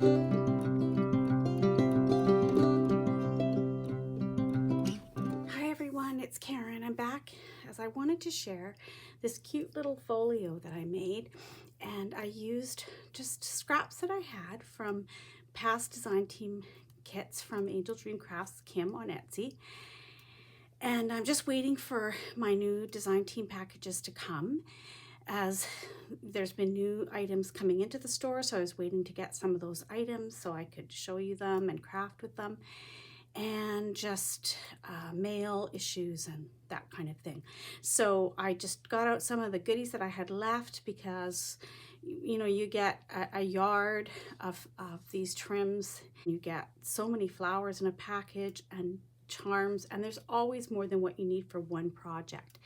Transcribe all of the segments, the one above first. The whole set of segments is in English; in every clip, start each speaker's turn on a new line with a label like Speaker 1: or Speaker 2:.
Speaker 1: Hi everyone, it's Karen. I'm back as I wanted to share this cute little folio that I made, and I used just scraps that I had from past design team kits from AngeldreamCraftsKim on Etsy. And I'm just waiting for my new design team packages to come, as there's been new items coming into the store, so I was waiting to get some of those items so I could show you them and craft with them, and just mail issues and that kind of thing. So I just got out some of the goodies that I had left, because you know, you get a yard of these trims, you get so many flowers in a package and charms, and there's always more than what you need for one project.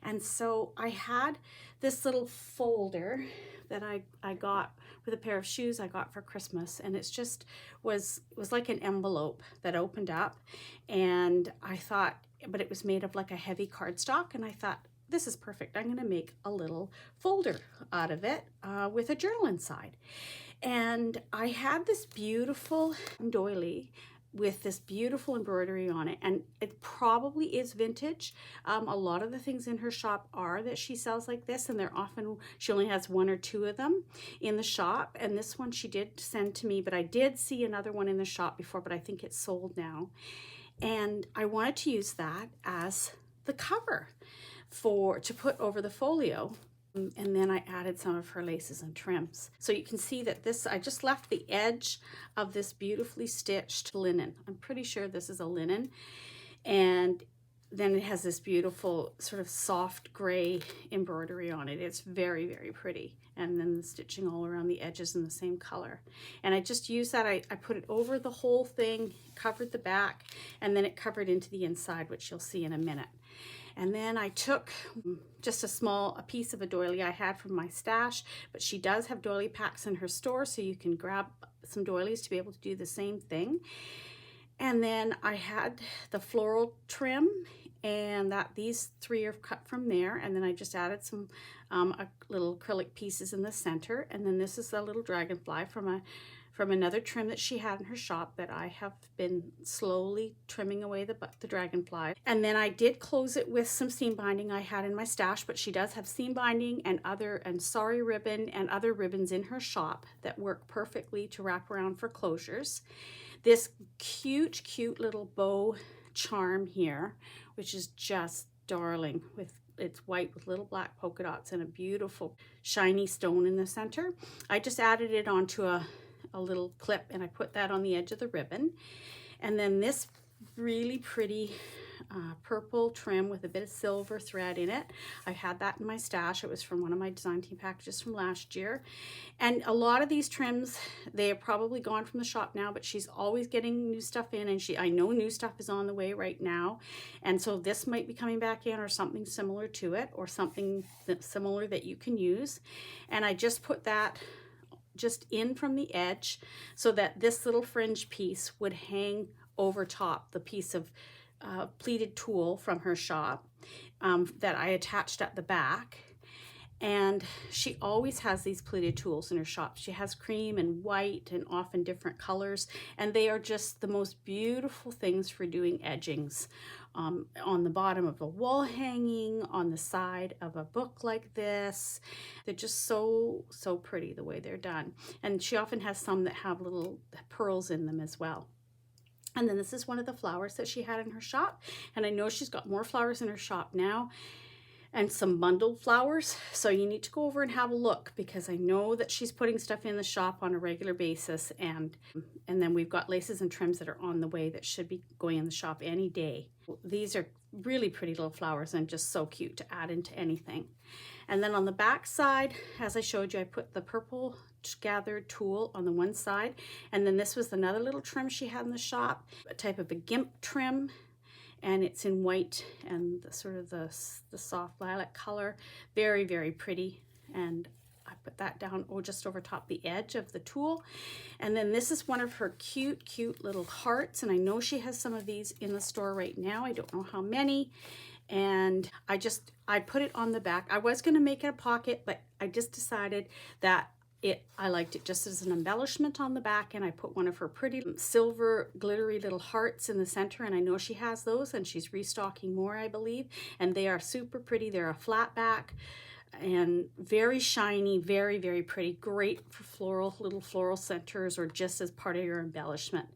Speaker 1: And so I had this little folder that I got with a pair of shoes I got for Christmas, and it's just was like an envelope that opened up, and I thought, but it was made of like a heavy cardstock, and I thought, this is perfect. I'm going to make a little folder out of it with a journal inside. And I had this beautiful doily with this beautiful embroidery on it, and it probably is vintage. A lot of the things in her shop are that she sells like this, and they're often, she only has one or two of them in the shop, and this one she did send to me, but I did see another one in the shop before, but I think it's sold now. And I wanted to use that as the cover to put over the folio. And then I added some of her laces and trims. So you can see that this, I just left the edge of this beautifully stitched linen. I'm pretty sure this is a linen. And then it has this beautiful sort of soft gray embroidery on it. It's very, very pretty. And then the stitching all around the edges in the same color. And I just used that, I put it over the whole thing, covered the back, and then it covered into the inside, which you'll see in a minute. And then I took just a piece of a doily I had from my stash, but she does have doily packs in her store, so you can grab some doilies to be able to do the same thing. And then I had the floral trim, and these three are cut from there, and then I just added some little acrylic pieces in the center. And then this is a little dragonfly from another trim that she had in her shop that I have been slowly trimming away the dragonfly. And then I did close it with some seam binding I had in my stash, but she does have seam binding and sari ribbon and other ribbons in her shop that work perfectly to wrap around for closures. This cute little bow charm here, which is just darling, it's white with little black polka dots and a beautiful shiny stone in the center. I just added it onto a little clip, and I put that on the edge of the ribbon. And then this really pretty purple trim with a bit of silver thread in it. I had that in my stash. It was from one of my design team packages from last year. And a lot of these trims, they are probably gone from the shop now, but she's always getting new stuff in, and I know new stuff is on the way right now. And so this might be coming back in, or something similar to it, or something similar that you can use. And I just put that just in from the edge so that this little fringe piece would hang over top the piece of pleated tulle from her shop that I attached at the back. And she always has these pleated tulles in her shop. She has cream and white and often different colors, and they are just the most beautiful things for doing edgings on the bottom of a wall hanging, on the side of a book like this. They're just so pretty the way they're done. And she often has some that have little pearls in them as well. And then this is one of the flowers that she had in her shop, and I know she's got more flowers in her shop now, and some bundled flowers. So you need to go over and have a look, because I know that she's putting stuff in the shop on a regular basis, and then we've got laces and trims that are on the way that should be going in the shop any day. These are really pretty little flowers and just so cute to add into anything. And then on the back side, as I showed you, I put the purple gathered tulle on the one side, and then this was another little trim she had in the shop, a type of a gimp trim, and it's in white and the soft lilac color. Very pretty. And I put that down just over top the edge of the tulle. And then this is one of her cute little hearts, and I know she has some of these in the store right now. I don't know how many. And I put it on the back. I was going to make it a pocket, but I just decided that I liked it just as an embellishment on the back, and I put one of her pretty silver glittery little hearts in the center, and I know she has those and she's restocking more, I believe, and they are super pretty. They're a flat back and very shiny, very, very pretty. Great for little floral centers or just as part of your embellishment.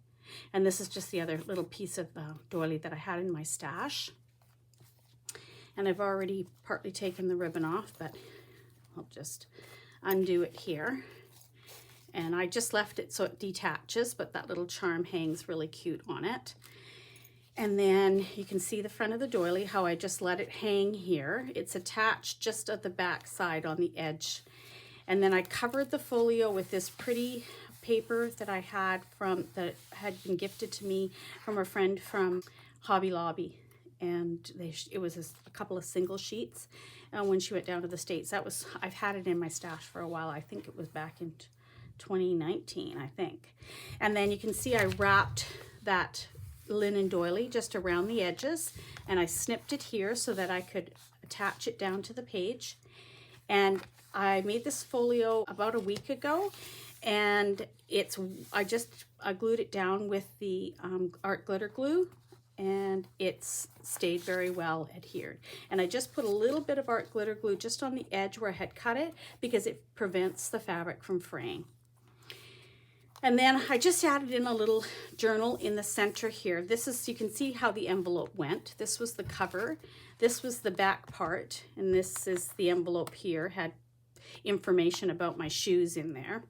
Speaker 1: And this is just the other little piece of doily that I had in my stash. And I've already partly taken the ribbon off, but I'll just undo it here. And I just left it so it detaches, but that little charm hangs really cute on it. And then you can see the front of the doily, how I just let it hang here. It's attached just at the back side on the edge. And then I covered the folio with this pretty paper that I had that had been gifted to me from a friend from Hobby Lobby. And it was a couple of single sheets when she went down to the States. I've had it in my stash for a while. I think it was back in 2019, I think. And then you can see I wrapped that linen doily just around the edges, and I snipped it here so that I could attach it down to the page. And I made this folio about a week ago, and I glued it down with the art glitter glue, and it's stayed very well adhered. And I just put a little bit of art glitter glue just on the edge where I had cut it because it prevents the fabric from fraying. And then I just added in a little journal in the center here. You can see how the envelope went. This was the cover. This was the back part. And this is the envelope here, had information about my shoes in there.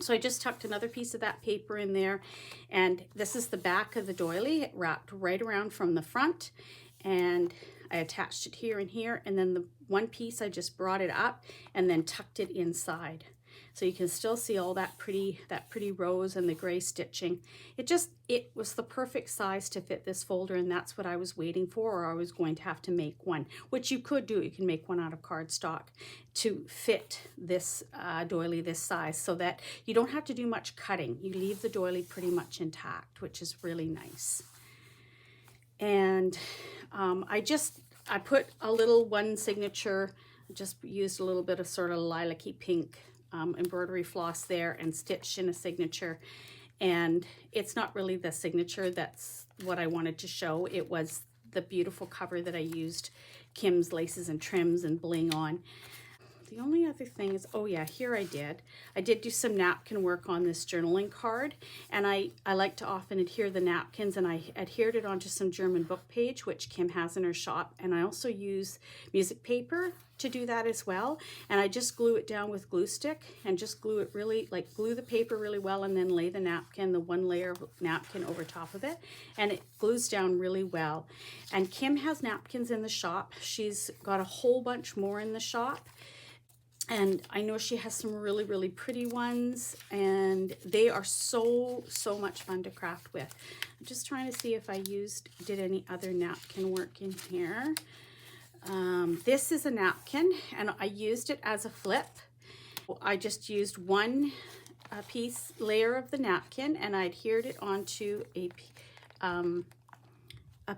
Speaker 1: So I just tucked another piece of that paper in there. And this is the back of the doily. It wrapped right around from the front. And I attached it here and here. And then the one piece, I just brought it up and then tucked it inside. So you can still see all that pretty rose and the gray stitching. It was the perfect size to fit this folder, and that's what I was waiting for, or I was going to have to make one, which you could do. You can make one out of cardstock to fit this doily this size so that you don't have to do much cutting. You leave the doily pretty much intact, which is really nice. And I put a little one signature, just used a little bit of sort of lilac-y pink embroidery floss there and stitched in a signature. And it's not really the signature that's what I wanted to show. It was the beautiful cover that I used Kim's laces and trims and bling on. The only other thing is, oh yeah, here I did do some napkin work on this journaling card, and I like to often adhere the napkins, and I adhered it onto some German book page, which Kim has in her shop, and I also use music paper to do that as well. And I just glue it down with glue stick and just glue it glue the paper really well, and then lay the one layer of napkin over top of it, and it glues down really well. And Kim has napkins in the shop. She's got a whole bunch more in the shop. And I know she has some really, really pretty ones, and they are so much fun to craft with. I'm just trying to see if I did any other napkin work in here. This is a napkin, and I used it as a flip. I just used one layer of the napkin, and I adhered it onto a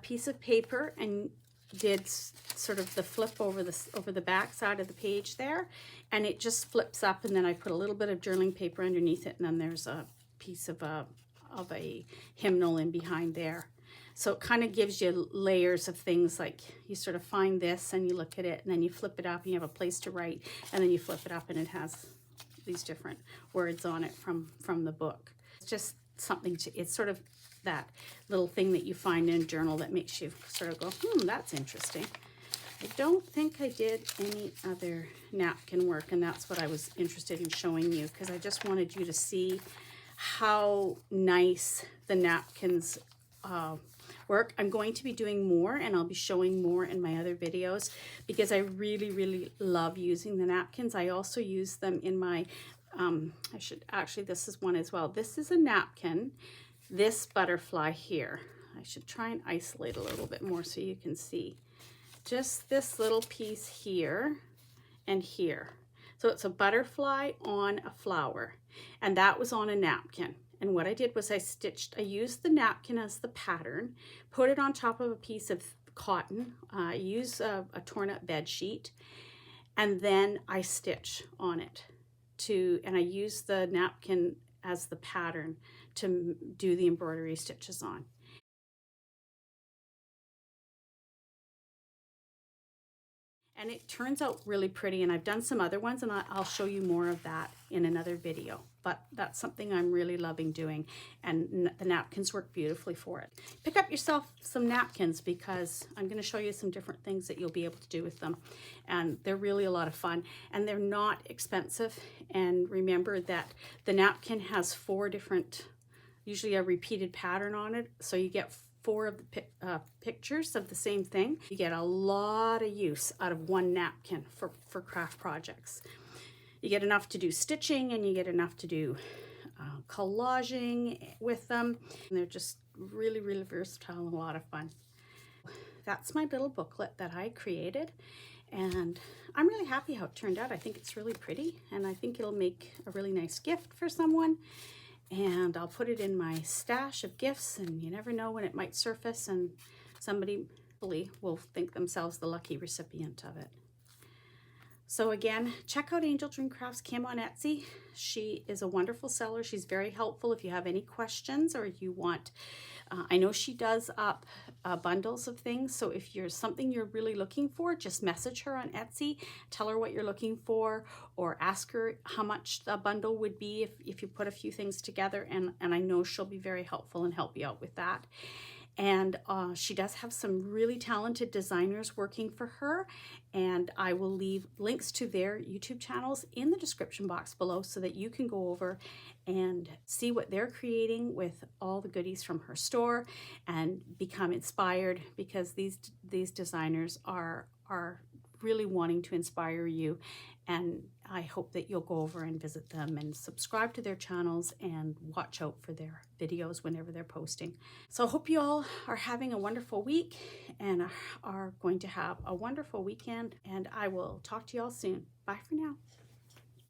Speaker 1: piece of paper and did sort of the flip over the back side of the page there, and it just flips up, and then I put a little bit of journaling paper underneath it, and then there's a piece of a hymnal in behind there. So it kind of gives you layers of things, like you sort of find this and you look at it, and then you flip it up and you have a place to write, and then you flip it up and it has these different words on it from the book. It's just something it's sort of that little thing that you find in a journal that makes you sort of go, that's interesting. I don't think I did any other napkin work, and that's what I was interested in showing you, because I just wanted you to see how nice the napkins work. I'm going to be doing more, and I'll be showing more in my other videos, because I really, really love using the napkins. I also use them in my, this is one as well. This is a napkin. This butterfly here, I should try and isolate a little bit more so you can see. Just this little piece here and here. So it's a butterfly on a flower, and that was on a napkin. And what I did was I used the napkin as the pattern, put it on top of a piece of cotton, use a torn up bed sheet, and then I stitch on it. and I use the napkin as the pattern to do the embroidery stitches on. And it turns out really pretty, and I've done some other ones, and I'll show you more of that in another video. But that's something I'm really loving doing, and the napkins work beautifully for it. Pick up yourself some napkins, because I'm going to show you some different things that you'll be able to do with them. And they're really a lot of fun, and they're not expensive. And remember that the napkin has 4 different, usually a repeated pattern on it, so you get 4 of the pictures of the same thing. You get a lot of use out of one napkin for craft projects. You get enough to do stitching, and you get enough to do collaging with them. And they're just really, really versatile and a lot of fun. That's my little booklet that I created, and I'm really happy how it turned out. I think it's really pretty, and I think it'll make a really nice gift for someone. And I'll put it in my stash of gifts, and you never know when it might surface and somebody will think themselves the lucky recipient of it. So again, check out AngeldreamCraftsKim on Etsy. She is a wonderful seller. She's very helpful if you have any questions or you want, I know she does up bundles of things. So if you're something you're really looking for, just message her on Etsy, tell her what you're looking for, or ask her how much the bundle would be if you put a few things together. And I know she'll be very helpful and help you out with that. And she does have some really talented designers working for her, and I will leave links to their YouTube channels in the description box below so that you can go over and see what they're creating with all the goodies from her store and become inspired, because these designers are really wanting to inspire you. And I hope that you'll go over and visit them and subscribe to their channels and watch out for their videos whenever they're posting. So I hope you all are having a wonderful week and are going to have a wonderful weekend, and I will talk to you all soon. Bye for now.